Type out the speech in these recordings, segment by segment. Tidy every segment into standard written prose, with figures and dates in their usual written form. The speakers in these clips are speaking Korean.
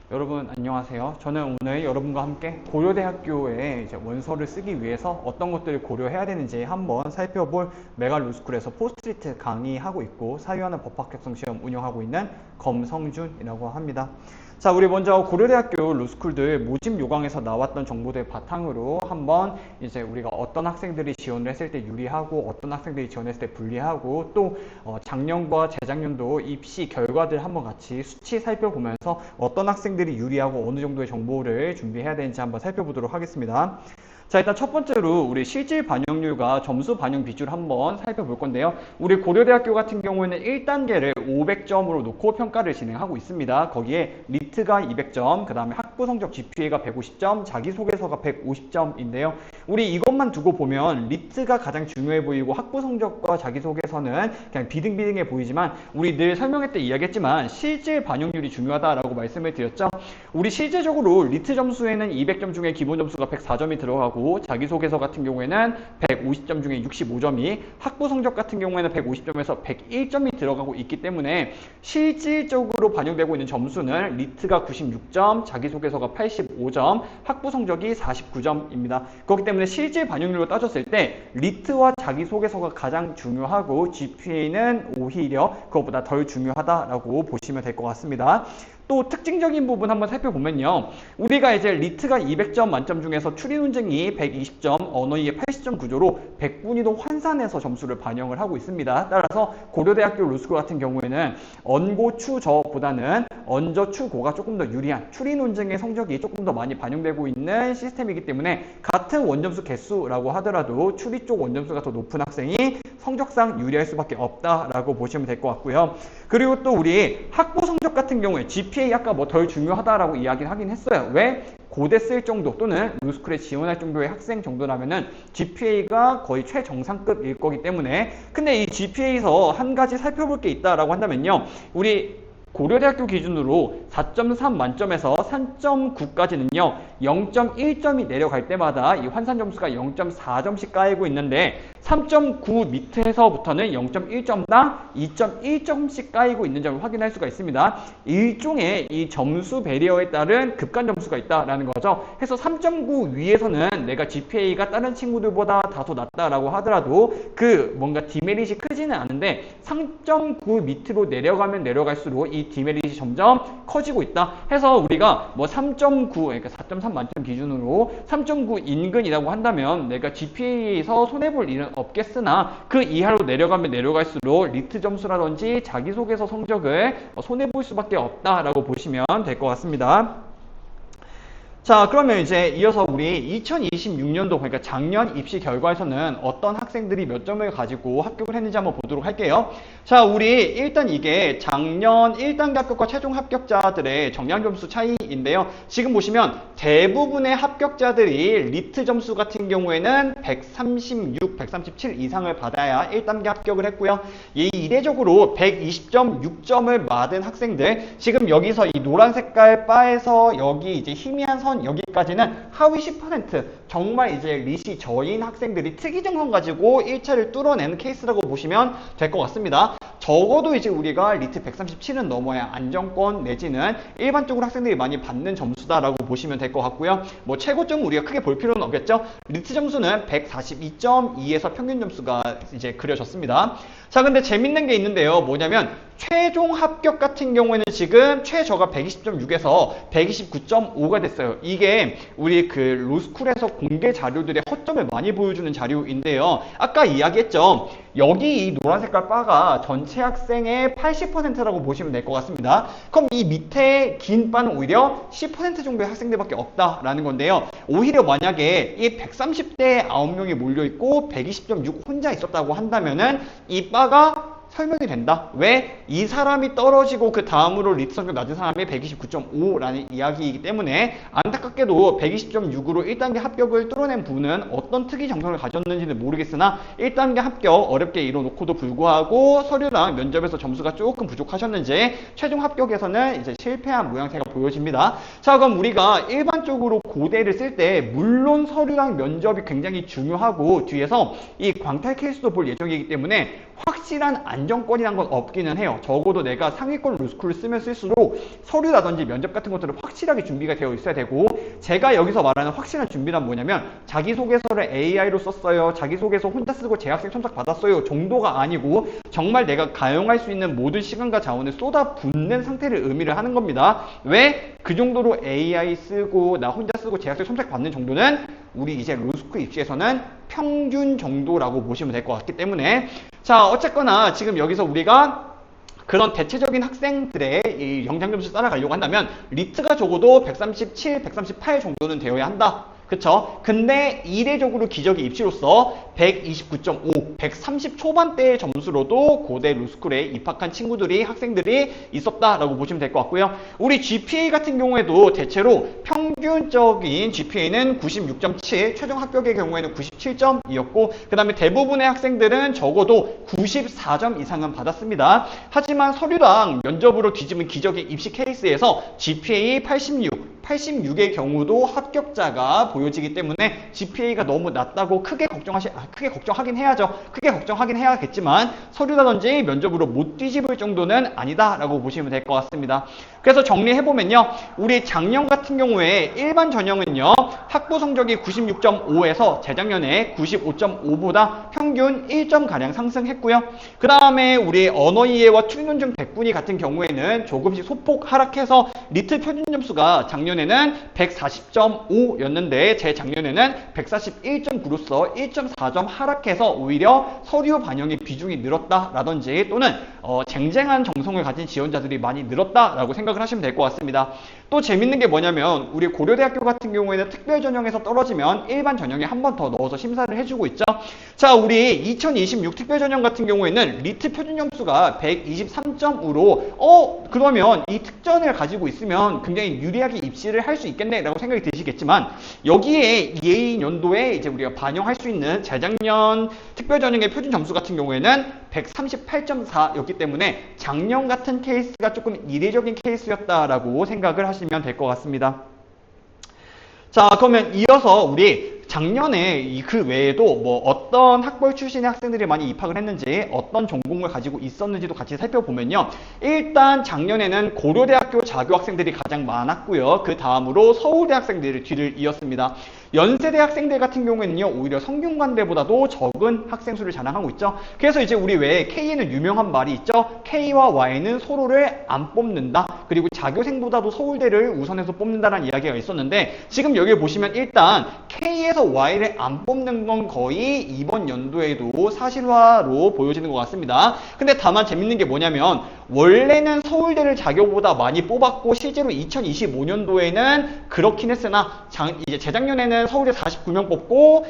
여러분 안녕하세요. 저는 오늘 여러분과 함께 고려대학교에 이제 원서를 쓰기 위해서 어떤 것들을 고려해야 되는지 한번 살펴볼 메갈루스쿨에서 포스트리트 강의하고 있고 사유하는 법학격성 시험 운영하고 있는 검성준이라고 합니다. 자, 우리 먼저 고려대학교 루스쿨들 모집 요강에서 나왔던 정보들 바탕으로 한번 이제 우리가 어떤 학생들이 지원을 했을 때 유리하고 어떤 학생들이 지원했을 때 불리하고 또 작년과 재작년도 입시 결과들 한번 같이 수치 살펴보면서 어떤 학생들이 유리하고 어느 정도의 정보를 준비해야 되는지 한번 살펴보도록 하겠습니다. 자, 일단 첫 번째로 우리 실질 반영률과 점수 반영 비율을 한번 살펴볼 건데요. 우리 고려대학교 같은 경우에는 1단계를 500점으로 놓고 평가를 진행하고 있습니다. 거기에 리트가 200점, 그 다음에 학부 성적 GPA가 150점, 자기소개서가 150점인데요. 우리 이것만 두고 보면 리트가 가장 중요해 보이고 학부 성적과 자기소개서는 그냥 비등비등해 보이지만 우리 늘 설명회 때 이야기했지만 실질 반영률이 중요하다라고 말씀을 드렸죠. 우리 실제적으로 리트 점수에는 200점 중에 기본 점수가 104점이 들어가고 자기소개서 같은 경우에는 150점 중에 65점이 학부 성적 같은 경우에는 150점에서 101점이 들어가고 있기 때문에 실질적으로 반영되고 있는 점수는 리트가 96점, 자기소개서가 85점, 학부 성적이 49점입니다. 그렇기 때문에 실질 반영률로 따졌을 때 리트와 자기소개서가 가장 중요하고 GPA는 오히려 그것보다 덜 중요하다라고 보시면 될 것 같습니다. 또 특징적인 부분 한번 살펴보면요. 우리가 이제 리트가 200점 만점 중에서 추리 논쟁이 120점, 언어이해 80점 구조로 100분위도 환산해서 점수를 반영을 하고 있습니다. 따라서 고려대학교 루스쿨 같은 경우에는 언고 추저보다는 언저 추고가 조금 더 유리한 추리 논쟁의 성적이 조금 더 많이 반영되고 있는 시스템이기 때문에 같은 원점수 개수라고 하더라도 추리 쪽 원점수가 더 높은 학생이 성적상 유리할 수밖에 없다라고 보시면 될 것 같고요. 그리고 또 우리 학부 성적 같은 경우에 GPA 아까 뭐 덜 중요하다라고 이야기를 하긴 했어요. 왜? 고대 쓸 정도 또는 루스쿨에 지원할 정도의 학생 정도라면은 GPA가 거의 최정상급일 거기 때문에 근데 이 GPA에서 한 가지 살펴볼 게 있다라고 한다면요. 우리 고려대학교 기준으로 4.3 만점에서 3.9까지는요 0.1점이 내려갈 때마다 이 환산 점수가 0.4점씩 까이고 있는데 3.9 밑에서부터는 0.1점당 2.1점씩 까이고 있는 점을 확인할 수가 있습니다. 일종의 이 점수 배리어에 따른 급간 점수가 있다라는 거죠. 해서 3.9 위에서는 내가 GPA가 다른 친구들보다 다소 낮다라고 하더라도 그 뭔가 디메리트이 크지는 않은데 3.9 밑으로 내려가면 내려갈수록 이 디메리트이 점점 커지고 있다 해서 우리가 뭐 3.9 그러니까 4.3 만점 기준으로 3.9 인근이라고 한다면 내가 GPA에서 손해볼 일은 없겠으나 그 이하로 내려가면 내려갈수록 리트 점수라든지 자기소개서 성적을 손해볼 수밖에 없다라고 보시면 될 것 같습니다. 자, 그러면 이제 이어서 우리 2026년도 그러니까 작년 입시 결과에서는 어떤 학생들이 몇 점을 가지고 합격을 했는지 한번 보도록 할게요. 자, 우리 일단 이게 작년 1단계 합격과 최종 합격자들의 정량 점수 차이인데요. 지금 보시면 대부분의 합격자들이 리트 점수 같은 경우에는 136, 137 이상을 받아야 1단계 합격을 했고요. 이례적으로 120점, 6점을 받은 학생들 지금 여기서 이 노란 색깔 바에서 여기 이제 희미한 선 여기까지는 하위 10% 정말 이제 리시 저인 학생들이 특이증선 가지고 1차를 뚫어내는 케이스라고 보시면 될 것 같습니다. 적어도 이제 우리가 리트 137은 넘어야 안정권 내지는 일반적으로 학생들이 많이 받는 점수다라고 보시면 될 것 같고요. 뭐 최고점은 우리가 크게 볼 필요는 없겠죠. 리트 점수는 142.2에서 평균 점수가 이제 그려졌습니다. 자, 근데 재밌는 게 있는데요. 뭐냐면 최종 합격 같은 경우에는 지금 최저가 120.6에서 129.5가 됐어요. 이게 우리 그 로스쿨에서 공개 자료들의 허점을 많이 보여주는 자료인데요. 아까 이야기했죠. 여기 이 노란 색깔 바가 전체 학생의 80%라고 보시면 될 것 같습니다. 그럼 이 밑에 긴 바는 오히려 10% 정도의 학생들밖에 없다라는 건데요. 오히려 만약에 이 130대에 9명이 몰려있고 120.6 혼자 있었다고 한다면은 이 바가 설명이 된다. 왜? 이 사람이 떨어지고 그 다음으로 리트 성적 낮은 사람이 129.5라는 이야기이기 때문에 안타깝게도 120.6으로 1단계 합격을 뚫어낸 분은 어떤 특이 정성을 가졌는지는 모르겠으나 1단계 합격 어렵게 이뤄놓고도 불구하고 서류랑 면접에서 점수가 조금 부족하셨는지 최종 합격에서는 이제 실패한 모양새가 보여집니다. 자, 그럼 우리가 일반적으로 고대를 쓸 때 물론 서류랑 면접이 굉장히 중요하고 뒤에서 이 광탈 케이스도 볼 예정이기 때문에 확실한 안정권이란 건 없기는 해요. 적어도 내가 상위권 로스쿨을 쓰면 쓸수록 서류라든지 면접 같은 것들은 확실하게 준비가 되어 있어야 되고, 제가 여기서 말하는 확실한 준비란 뭐냐면 자기소개서를 AI로 썼어요, 자기소개서 혼자 쓰고 재학생 첨삭 받았어요 정도가 아니고 정말 내가 가용할 수 있는 모든 시간과 자원을 쏟아붓는 상태를 의미를 하는 겁니다. 왜? 그 정도로 AI 쓰고 나 혼자 쓰고 재학생 첨삭 받는 정도는 우리 이제 로스쿨 입시에서는 평균 정도라고 보시면 될 것 같기 때문에, 자 어쨌거나 지금 여기서 우리가 그런 대체적인 학생들의 이 영장 점수 따라가려고 한다면 리트가 적어도 137, 138 정도는 되어야 한다. 그쵸? 근데 이례적으로 기적의 입시로서 129.5, 130 초반대의 점수로도 고대 로스쿨에 입학한 친구들이, 학생들이 있었다라고 보시면 될 것 같고요. 우리 GPA 같은 경우에도 대체로 평균적인 GPA는 96.7, 최종 합격의 경우에는 97점이었고, 그 다음에 대부분의 학생들은 적어도 94점 이상은 받았습니다. 하지만 서류랑 면접으로 뒤집은 기적의 입시 케이스에서 GPA 86의 경우도 합격자가 보여지기 때문에 GPA가 너무 낮다고 크게 걱정하긴 해야죠. 크게 걱정하긴 해야겠지만 서류라든지 면접으로 못 뒤집을 정도는 아니다라고 보시면 될 것 같습니다. 그래서 정리해보면요, 우리 작년 같은 경우에 일반 전형은요 학부 성적이 96.5에서 재작년에 95.5보다 평균 1점가량 상승했고요. 그 다음에 우리 언어이해와 추리논증 백분위 같은 경우에는 조금씩 소폭 하락해서 리트 표준 점수가 작년에는 140.5였는데 재작년에는 141.9로서 1.4점 하락해서 오히려 서류 반영의 비중이 늘었다라든지 또는 쟁쟁한 정성을 가진 지원자들이 많이 늘었다라고 생각을 하시면 될 것 같습니다. 또 재밌는 게 뭐냐면 우리 고려대학교 같은 경우에는 특별 전형에서 떨어지면 일반 전형에 한 번 더 넣어서 심사를 해주고 있죠. 자, 우리 2026 특별 전형 같은 경우에는 리트 표준 점수가 123점으로 그러면 이 특전을 가지고 있으면 굉장히 유리하게 입시를 할 수 있겠네 라고 생각이 드시겠지만, 여기에 이 연도에 이제 우리가 반영할 수 있는 재작년 특별 전형의 표준 점수 같은 경우에는 138.4였기 때문에 작년 같은 케이스가 조금 이례적인 케이스였다라고 생각을 하시면 될 것 같습니다. 자, 그러면 이어서 우리 작년에 그 외에도 뭐 어떤 학벌 출신의 학생들이 많이 입학을 했는지, 어떤 전공을 가지고 있었는지도 같이 살펴보면요. 일단 작년에는 고려대학교 자교 학생들이 가장 많았고요. 그 다음으로 서울대 학생들이 뒤를 이었습니다. 연세대 학생들 같은 경우에는요, 오히려 성균관대보다도 적은 학생 수를 자랑하고 있죠. 그래서 이제 우리 외에 K에는 유명한 말이 있죠. K와 Y는 서로를 안 뽑는다. 그리고 자교생보다도 서울대를 우선해서 뽑는다라는 이야기가 있었는데, 지금 여기 보시면 일단 K에서 Y를 안 뽑는 건 거의 이번 연도에도 사실화로 보여지는 것 같습니다. 근데 다만 재밌는 게 뭐냐면, 원래는 서울대를 자교보다 많이 뽑았고 실제로 2025년도에는 그렇긴 했으나 이제 재작년에는 서울대 49명 뽑고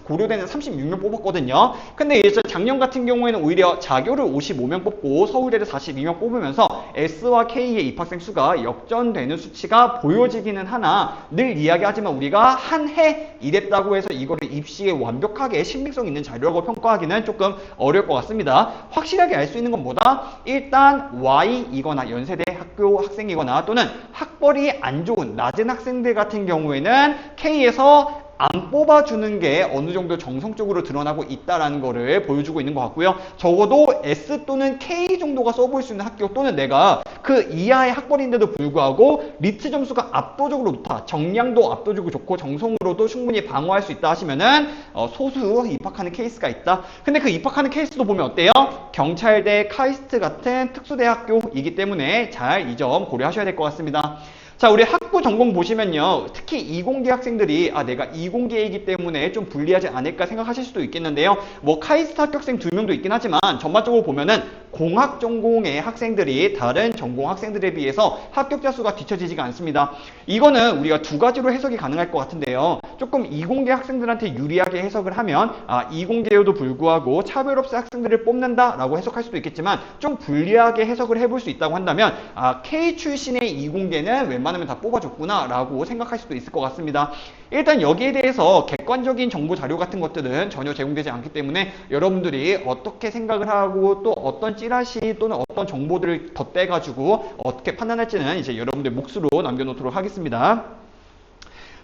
고려대는 36명 뽑았거든요. 근데 이제 작년 같은 경우에는 오히려 자교를 55명 뽑고 서울대를 42명 뽑으면서 S와 K의 입학생 수가 역전되는 수치가 보여지기는 하나, 늘 이야기하지만 우리가 한 해 이랬다고 해서 이거를 입시에 완벽하게 신빙성 있는 자료라고 평가하기는 조금 어려울 것 같습니다. 확실하게 알 수 있는 건 뭐다? 일단 Y이거나 연세대 학교 학생이거나 또는 학벌이 안 좋은 낮은 학생들 같은 경우에는 K에서 안 뽑아주는 게 어느 정도 정성적으로 드러나고 있다는 거를 보여주고 있는 것 같고요. 적어도 S 또는 K 정도가 써볼 수 있는 학교, 또는 내가 그 이하의 학벌인데도 불구하고 리트 점수가 압도적으로 좋다, 정량도 압도적으로 좋고 정성으로도 충분히 방어할 수 있다 하시면은 소수 입학하는 케이스가 있다. 근데 그 입학하는 케이스도 보면 어때요? 경찰대, 카이스트 같은 특수대학교이기 때문에 잘 이 점 고려하셔야 될 것 같습니다. 자, 우리 학부 전공 보시면요, 특히 이공계 학생들이 내가 이공계이기 때문에 좀 불리하지 않을까 생각하실 수도 있겠는데요. 뭐 카이스트 합격생 2명도 있긴 하지만 전반적으로 보면은 공학 전공의 학생들이 다른 전공 학생들에 비해서 합격자 수가 뒤처지지가 않습니다. 이거는 우리가 두 가지로 해석이 가능할 것 같은데요. 조금 이공계 학생들한테 유리하게 해석을 하면 이공계여도 불구하고 차별 없이 학생들을 뽑는다라고 해석할 수도 있겠지만, 좀 불리하게 해석을 해볼 수 있다고 한다면 K 출신의 이공계는 웬만하면 다 뽑아줬구나 라고 생각할 수도 있을 것 같습니다. 일단 여기에 대해서 객관적인 정보 자료 같은 것들은 전혀 제공되지 않기 때문에 여러분들이 어떻게 생각을 하고 또 어떤 찌라시 또는 어떤 정보들을 덧대가지고 어떻게 판단할지는 이제 여러분들 몫으로 남겨놓도록 하겠습니다.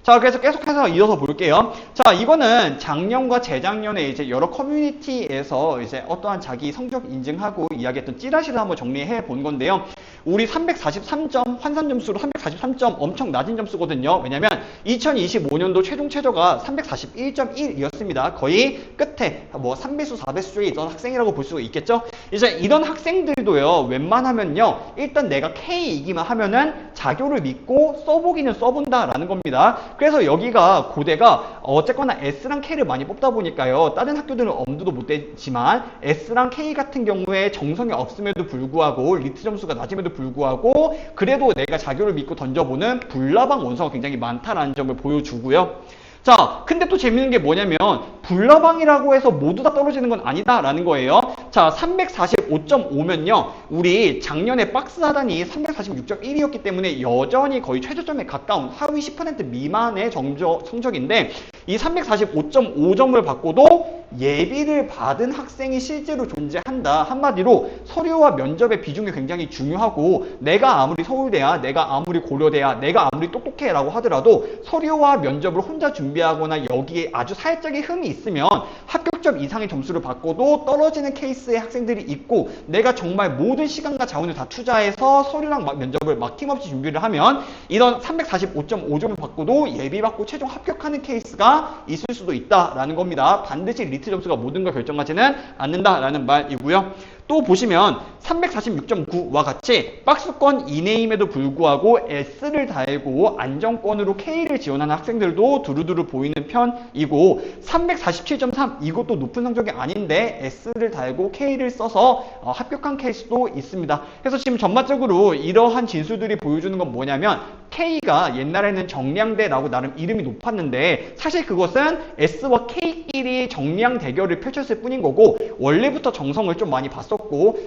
자, 그래서 계속해서 이어서 볼게요. 자, 이거는 작년과 재작년에 이제 여러 커뮤니티에서 이제 어떠한 자기 성적 인증하고 이야기했던 찌라시를 한번 정리해 본 건데요. 우리 343점, 환산 점수로 343점 엄청 낮은 점수거든요. 왜냐면 2025년도 최종 최저가 341.1이었습니다. 거의 끝에 뭐 3배수, 4배수에 있던 학생이라고 볼 수 있겠죠? 이제 이런 학생들도요, 웬만하면요, 일단 내가 K이기만 하면은 자교를 믿고 써보기는 써본다라는 겁니다. 그래서 여기가 고대가 어쨌거나 S랑 K를 많이 뽑다 보니까요, 다른 학교들은 엄두도 못 대지만 S랑 K 같은 경우에 정성이 없음에도 불구하고 리트 점수가 낮음에도 불구하고 그래도 내가 자교를 믿고 던져보는 불나방 원서가 굉장히 많다라는 점을 보여주고요. 자, 근데 또 재밌는 게 뭐냐면 불나방이라고 해서 모두 다 떨어지는 건 아니다라는 거예요. 자, 345.5면요. 우리 작년에 박스 하단이 346.1이었기 때문에 여전히 거의 최저점에 가까운 하위 10% 미만의 성적인데 이 345.5점을 받고도 예비를 받은 학생이 실제로 존재한다. 한마디로 서류와 면접의 비중이 굉장히 중요하고 내가 아무리 서울대야, 내가 아무리 고려대야, 내가 아무리 똑똑해 라고 하더라도 서류와 면접을 혼자 준비하거나 여기에 아주 살짝의 흠이 있으면 합격점 이상의 점수를 받고도 떨어지는 케이스의 학생들이 있고 내가 정말 모든 시간과 자원을 다 투자해서 서류랑 면접을 막힘없이 준비를 하면 이런 345.5점을 받고도 예비 받고 최종 합격하는 케이스가 있을 수도 있다라는 겁니다. 반드시 리트 점수가 모든 걸 결정하지는 않는다라는 말이고요. 또 보시면 346.9와 같이 박스권 이내임에도 불구하고 S를 달고 안정권으로 K를 지원하는 학생들도 두루두루 보이는 편이고 347.3 이것도 높은 성적이 아닌데 S를 달고 K를 써서 합격한 케이스도 있습니다. 그래서 지금 전반적으로 이러한 진수들이 보여주는 건 뭐냐면 K가 옛날에는 정량대라고 나름 이름이 높았는데 사실 그것은 S와 K끼리 정량 대결을 펼쳤을 뿐인 거고 원래부터 정성을 좀 많이 봤었고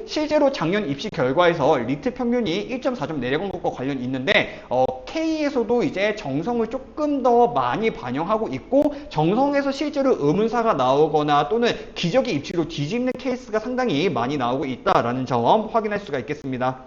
실제로 작년 입시 결과에서 리트 평균이 1.4점 내려간 것과 관련이 있는데 K에서도 이제 정성을 조금 더 많이 반영하고 있고 정성에서 실제로 의문사가 나오거나 또는 기적의 입시로 뒤집는 케이스가 상당히 많이 나오고 있다라는 점 확인할 수가 있겠습니다.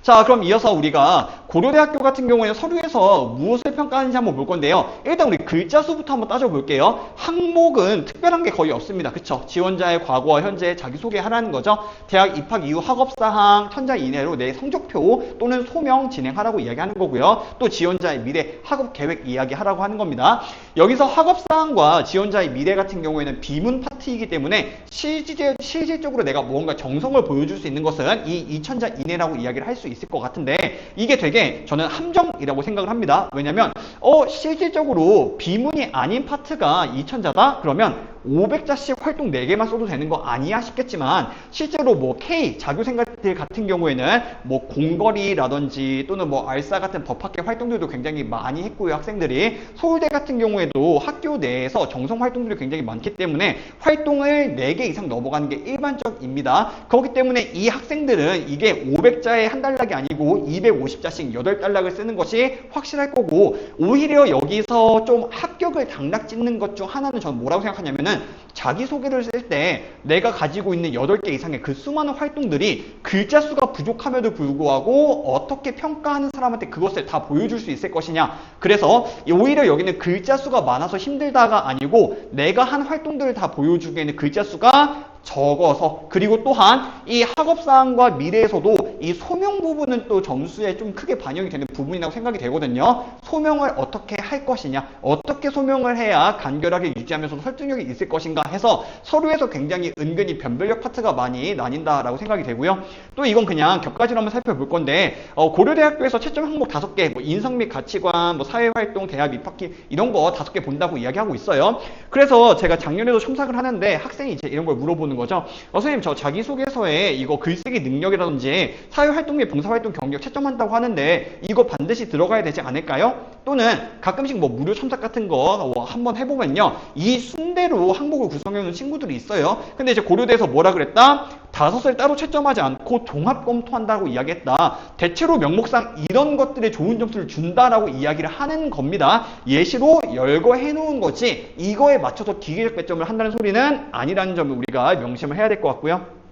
자, 그럼 이어서 우리가 고려대학교 같은 경우에는 서류에서 무엇을 평가하는지 한번 볼 건데요. 일단 우리 글자 수부터 한번 따져볼게요. 항목은 특별한 게 거의 없습니다. 그쵸? 지원자의 과거와 현재 자기소개하라는 거죠. 대학 입학 이후 학업사항 천자 이내로 내 성적표 또는 소명 진행하라고 이야기하는 거고요. 또 지원자의 미래 학업계획 이야기하라고 하는 겁니다. 여기서 학업사항과 지원자의 미래 같은 경우에는 비문 파트이기 때문에 실질적으로 내가 뭔가 정성을 보여줄 수 있는 것은 이 2000자 이내라고 이야기를 할 수 있을 것 같은데 이게 되게 저는 함정이라고 생각을 합니다. 왜냐면 실질적으로 비문이 아닌 파트가 2000자다? 그러면 500자씩 활동 4개만 써도 되는 거 아니야 싶겠지만 실제로 뭐 K 자교생들 같은 경우에는 뭐 공거리라든지 또는 뭐 알사 같은 법학계 활동들도 굉장히 많이 했고요. 학생들이 서울대 같은 경우에도 학교 내에서 정성 활동들이 굉장히 많기 때문에 활동을 4개 이상 넘어가는 게 일반적입니다. 그렇기 때문에 이 학생들은 이게 500자의 한 단락이 아니고 250자씩 8단락을 쓰는 것이 확실할 거고 오히려 여기서 좀 합격을 당락 짓는 것 중 하나는 저는 뭐라고 생각하냐면은 자기소개를 쓸 때 내가 가지고 있는 8개 이상의 그 수많은 활동들이 글자 수가 부족함에도 불구하고 어떻게 평가하는 사람한테 그것을 다 보여줄 수 있을 것이냐. 그래서 오히려 여기는 글자 수가 많아서 힘들다가 아니고 내가 한 활동들을 다 보여주기에는 글자 수가 적어서 그리고 또한 이 학업사항과 미래에서도 이 소명 부분은 또 점수에 좀 크게 반영이 되는 부분이라고 생각이 되거든요. 소명을 어떻게 할 것이냐, 어떻게 소명을 해야 간결하게 유지하면서도 설득력이 있을 것인가 해서 서류에서 굉장히 은근히 변별력 파트가 많이 나뉜다라고 생각이 되고요. 또 이건 그냥 격가지로 한번 살펴볼 건데 고려대학교에서 채점 항목 5개, 뭐 인성 및 가치관, 뭐 사회활동, 대학 입학기 이런 거 5개 본다고 이야기하고 있어요. 그래서 제가 작년에도 첨삭을 하는데 학생이 이제 이런 걸 물어보는 거죠. 선생님 저 자기소개서에 이거 글쓰기 능력이라든지 사회활동 및 봉사활동 경력 채점한다고 하는데 이거 반드시 들어가야 되지 않을까요? 또는 가끔씩 뭐 무료 첨삭 같은 거 한번 해보면요. 이 순대로 항목을 구성해오는 친구들이 있어요. 근데 이제 고려대에서 뭐라 그랬다? 5을 따로 채점하지 않고 종합 검토한다고 이야기했다. 대체로 명목상 이런 것들에 좋은 점수를 준다라고 이야기를 하는 겁니다. 예시로 열거해 놓은 거지 이거에 맞춰서 기계적 배점을 한다는 소리는 아니라는 점을 우리가 명심을 해야 될 것 같고요.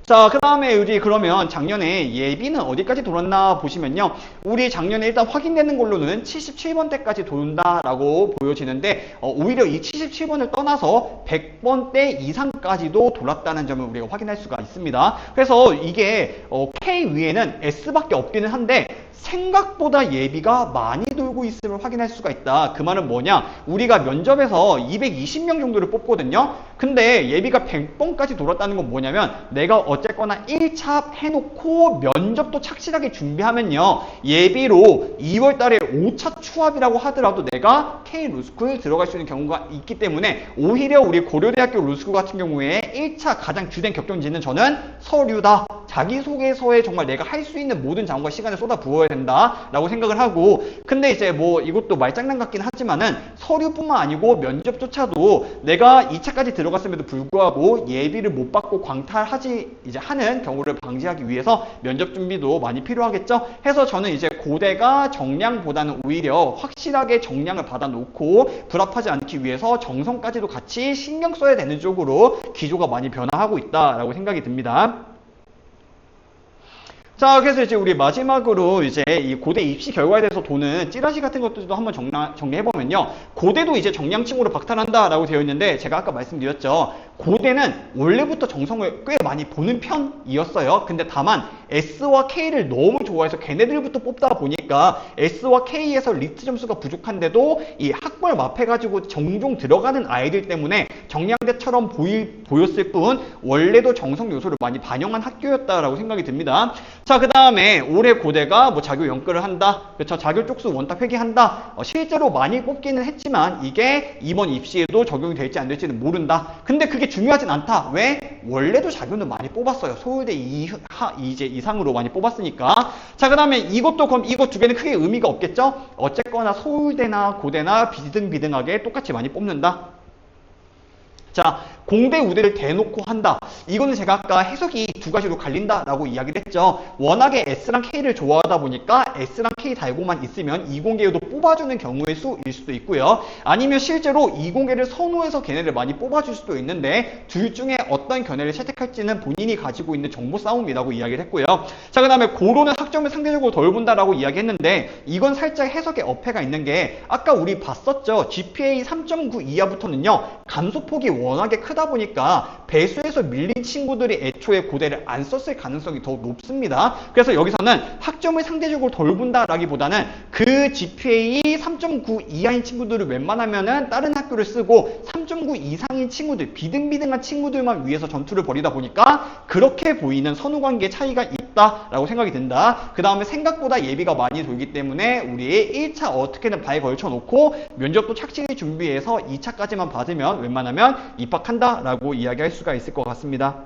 자, 그 다음에 우리 그러면 작년에 예비는 어디까지 돌았나 보시면요. 우리 작년에 일단 확인되는 걸로는 77번대까지 돈다라고 보여지는데 오히려 이 77번을 떠나서 100번대 이상까지도 돌았다는 점을 우리가 확인할 수가 있습니다. 그래서 이게 K 위에는 S밖에 없기는 한데 생각보다 예비가 많이 돌고 있음을 확인할 수가 있다. 그 말은 뭐냐? 우리가 면접에서 220명 정도를 뽑거든요. 근데 예비가 100번까지 돌았다는 건 뭐냐면 내가 어쨌거나 1차 해놓고 면접도 착실하게 준비하면요. 예비로 2월 달에 5차 추합이라고 하더라도 내가 K 로스쿨 들어갈 수 있는 경우가 있기 때문에 오히려 우리 고려대학교 로스쿨 같은 경우에 1차 가장 주된 격전지는 저는 서류다. 자기소개서에 정말 내가 할 수 있는 모든 자원과 시간을 쏟아 부어야 된다라고 생각을 하고 근데 이제 뭐 이것도 말장난 같긴 하지만은 서류뿐만 아니고 면접조차도 내가 2차까지 들어갔음에도 불구하고 예비를 못 받고 광탈하지 이제 하는 경우를 방지하기 위해서 면접 준비도 많이 필요하겠죠. 해서 저는 이제 고대가 정량보다는 오히려 확실하게 정량을 받아놓고 불합하지 않기 위해서 정성까지도 같이 신경 써야 되는 쪽으로 기조가 많이 변화하고 있다라고 생각이 듭니다. 자, 그래서 이제 우리 마지막으로 이제 이 고대 입시 결과에 대해서 도는 찌라시 같은 것들도 한번 정리해보면요. 고대도 이제 정량층으로 박탈한다라고 되어 있는데 제가 아까 말씀드렸죠. 고대는 원래부터 정성을 꽤 많이 보는 편이었어요. 근데 다만 S와 K를 너무 좋아해서 걔네들부터 뽑다 보니까 S와 K에서 리트 점수가 부족한데도 이 학벌 마패가지고 종종 들어가는 아이들 때문에 정량대처럼 보였을 뿐 원래도 정성 요소를 많이 반영한 학교였다라고 생각이 듭니다. 자, 그 다음에 올해 고대가 뭐 자교 연끌을 한다. 그렇죠. 자교 쪽수 원탁 회귀한다. 실제로 많이 뽑기는 했지만 이게 이번 입시에도 적용이 될지 안 될지는 모른다. 근데 그게 중요하진 않다. 왜? 원래도 자교는 많이 뽑았어요. 서울대 이제 이상으로 많이 뽑았으니까. 자, 그 다음에 이것도 그럼 이거 두 개는 크게 의미가 없겠죠? 어쨌거나 서울대나 고대나 비등비등하게 똑같이 많이 뽑는다. 자, 공대 우대를 대놓고 한다. 이거는 제가 아까 해석이 두 가지로 갈린다라고 이야기를 했죠. 워낙에 S랑 K를 좋아하다 보니까 S랑 K 달고만 있으면 이공계도 뽑아주는 경우의 수일 수도 있고요. 아니면 실제로 이공계를 선호해서 걔네를 많이 뽑아줄 수도 있는데 둘 중에 어떤 견해를 채택할지는 본인이 가지고 있는 정보 싸움이라고 이야기를 했고요. 자, 그 다음에 고로는 학점을 상대적으로 덜 본다라고 이야기했는데 이건 살짝 해석에 어폐가 있는 게 아까 우리 봤었죠. GPA 3.9 이하부터는요. 감소폭이 워낙에 크다 보니까 배수에서 밀린 친구들이 애초에 고대를 안 썼을 가능성이 더 높습니다. 그래서 여기서는 학점을 상대적으로 덜 본다라기보다는 그 GPA 3.9 이하인 친구들을 웬만하면은 다른 학교를 쓰고 3.9 이상인 친구들, 비등비등한 친구들만 위해서 전투를 벌이다 보니까 그렇게 보이는 선후관계 차이가 있다라고 생각이 든다. 그 다음에 생각보다 예비가 많이 돌기 때문에 우리 1차 어떻게든 발에 걸쳐놓고 면접도 착실히 준비해서 2차까지만 받으면 웬만하면 입학한다라고 이야기할 수가 있을 것 같습니다.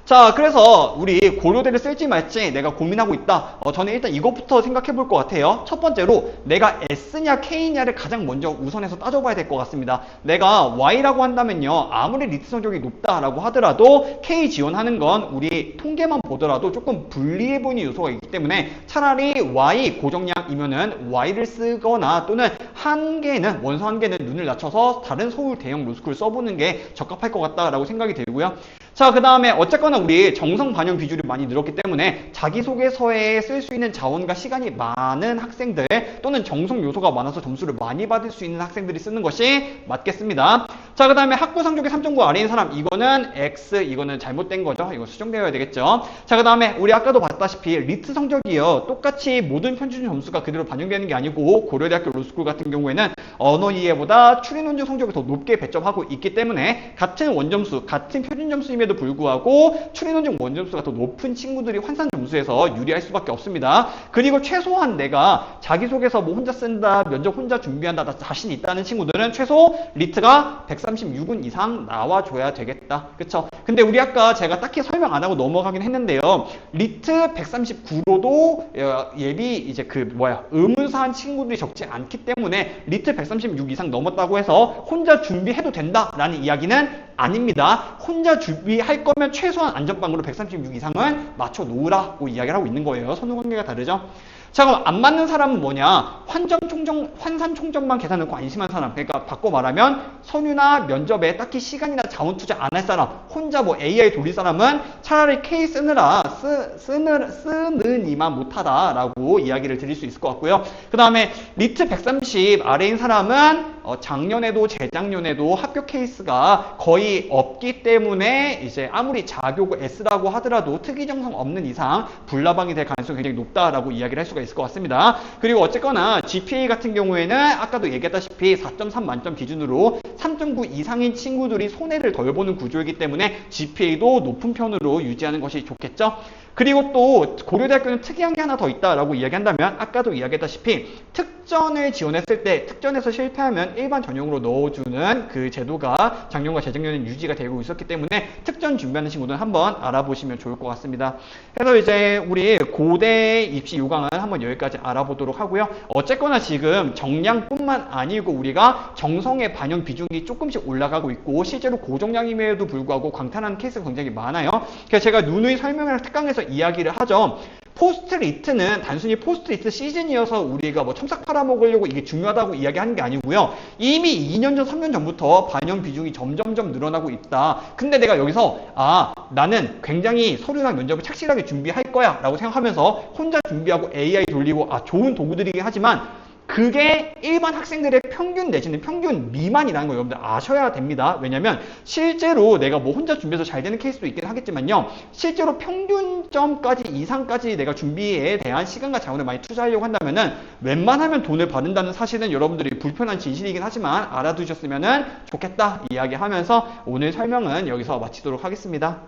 자, 그래서 우리 고려대를 쓸지 말지 내가 고민하고 있다. 저는 일단 이것부터 생각해 볼 것 같아요. 첫 번째로 내가 S냐 K냐를 가장 먼저 우선해서 따져봐야 될 것 같습니다. 내가 Y라고 한다면요. 아무리 리트 성적이 높다라고 하더라도 K 지원하는 건 우리 통계만 보더라도 조금 불리해 보이는 요소가 있기 때문에 차라리 Y 고정량이면은 Y를 쓰거나 또는 원서 한 개는 눈을 낮춰서 다른 서울 대형 로스쿨 써보는 게 적합할 것 같다라고 생각이 들고요. 자, 그 다음에 어쨌거나 우리 정성 반영 비중이 많이 늘었기 때문에 자기소개서에 쓸 수 있는 자원과 시간이 많은 학생들 또는 정성 요소가 많아서 점수를 많이 받을 수 있는 학생들이 쓰는 것이 맞겠습니다. 자, 그 다음에 학부 성적이 3.9 아래인 사람 이거는 X, 이거는 잘못된 거죠. 이거 수정되어야 되겠죠. 자, 그 다음에 우리 아까도 봤다시피 리트 성적이요. 똑같이 모든 평균 점수가 그대로 반영되는 게 아니고 고려대학교 로스쿨 같은 경우에는 언어 이해보다 추린 원점 성적을 더 높게 배점하고 있기 때문에 같은 원점수, 같은 표준 점수임에도 불구하고 추린 원점 원점수가 더 높은 친구들이 환산 점수에서 유리할 수밖에 없습니다. 그리고 최소한 내가 자기소개서 뭐 혼자 쓴다, 면접 혼자 준비한다, 나 자신 있다는 친구들은 최소 리트가 136은 이상 나와줘야 되겠다. 그쵸? 근데 우리 아까 제가 딱히 설명 안 하고 넘어가긴 했는데요. 리트 139로도 예비 이제 의문 노른사한 친구들이 적지 않기 때문에 리트 136 이상 넘었다고 해서 혼자 준비해도 된다라는 이야기는 아닙니다. 혼자 준비할 거면 최소한 안전빵으로 136 이상은 맞춰 놓으라고 이야기를 하고 있는 거예요. 선후 관계가 다르죠. 자, 그럼 안 맞는 사람은 뭐냐? 환산 총점만 계산하고 안심한 사람. 그러니까 바꿔 말하면 선유나 면접에 딱히 시간이나 자원 투자 안 할 사람, 혼자 뭐 AI 돌릴 사람은 차라리 K 쓰느니만 못하다라고 이야기를 드릴 수 있을 것 같고요. 그 다음에 리트 130 아래인 사람은 작년에도 재작년에도 합격 케이스가 거의 없기 때문에 이제 아무리 자교고 S라고 하더라도 특이정성 없는 이상 불나방이 될 가능성이 굉장히 높다라고 이야기를 할 수가 있을 것 같습니다. 그리고 어쨌거나 GPA 같은 경우에는 아까도 얘기했다시피 4.3 만점 기준으로 3.9 이상인 친구들이 손해를 덜 보는 구조이기 때문에 GPA도 높은 편으로 유지하는 것이 좋겠죠. 그리고 또 고려대학교는 특이한 게 하나 더 있다라고 이야기한다면 아까도 이야기했다시피 특전을 지원했을 때 특전에서 실패하면 일반 전형으로 넣어주는 그 제도가 작년과 재작년에 유지가 되고 있었기 때문에 특전 준비하는 친구들은 한번 알아보시면 좋을 것 같습니다. 그래서 이제 우리 고대 입시 요강은 한번 여기까지 알아보도록 하고요. 어쨌거나 지금 정량뿐만 아니고 우리가 정성의 반영 비중이 조금씩 올라가고 있고 실제로 고정량임에도 불구하고 광탄하는 케이스가 굉장히 많아요. 그래서 제가 누누이 설명을 특강에서 이야기를 하죠. 포스트리트는 단순히 포스트리트 시즌이어서 우리가 뭐 첨삭 팔아먹으려고 이게 중요하다고 이야기하는 게 아니고요. 이미 2년 전, 3년 전부터 반영 비중이 점점점 늘어나고 있다. 근데 내가 여기서 나는 굉장히 서류나 면접을 착실하게 준비할 거야 라고 생각하면서 혼자 준비하고 AI 돌리고 좋은 도구들이긴 하지만 그게 일반 학생들의 평균 내지는 평균 미만이라는 거 여러분들 아셔야 됩니다. 왜냐면 실제로 내가 뭐 혼자 준비해서 잘 되는 케이스도 있긴 하겠지만요. 실제로 평균점까지 이상까지 내가 준비에 대한 시간과 자원을 많이 투자하려고 한다면은 웬만하면 돈을 받는다는 사실은 여러분들이 불편한 진실이긴 하지만 알아두셨으면 좋겠다 이야기하면서 오늘 설명은 여기서 마치도록 하겠습니다.